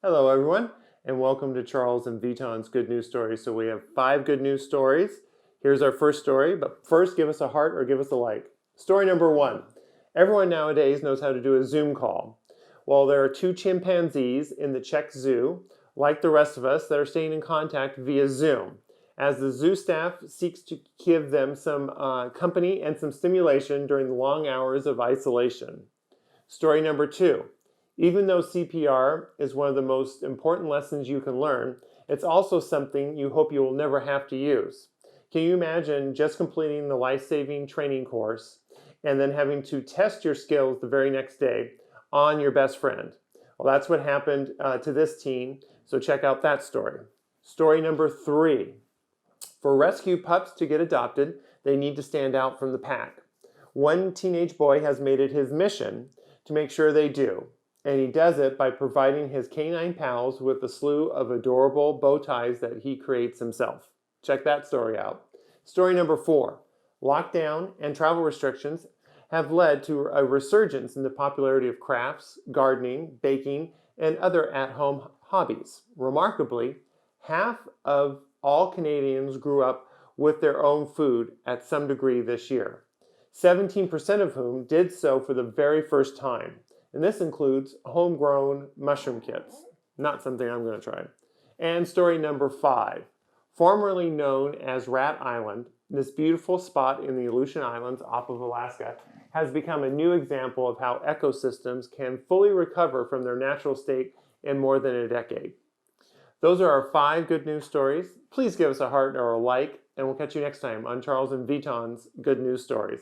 Hello, everyone, and welcome to Charles and Vuitton's Good News Stories. So we have 5 good news stories. Here's our first story, but first give us a heart or give us a like. Story number 1. Everyone nowadays knows how to do a Zoom call. Well, there are 2 chimpanzees in the Czech Zoo, like the rest of us, that are staying in contact via Zoom, as the zoo staff seeks to give them some company and some stimulation during the long hours of isolation. Story number 2. Even though CPR is one of the most important lessons you can learn, it's also something you hope you will never have to use. Can you imagine just completing the life-saving training course and then having to test your skills the very next day on your best friend? Well, that's what happened to this teen, so check out that story. Story number 3. For rescue pups to get adopted, they need to stand out from the pack. One teenage boy has made it his mission to make sure they do. And he does it by providing his canine pals with a slew of adorable bow ties that he creates himself. Check that story out. Story number 4. Lockdown and travel restrictions have led to a resurgence in the popularity of crafts, gardening, baking, and other at-home hobbies. Remarkably, half of all Canadians grew up with their own food at some degree this year, 17% of whom did so for the very first time. And this includes homegrown mushroom kits. Not something I'm going to try. And story number 5. Formerly known as Rat Island, this beautiful spot in the Aleutian Islands off of Alaska has become a new example of how ecosystems can fully recover from their natural state in more than a decade. Those are our 5 good news stories. Please give us a heart or a like, and we'll catch you next time on Charles and Vuitton's Good News Stories.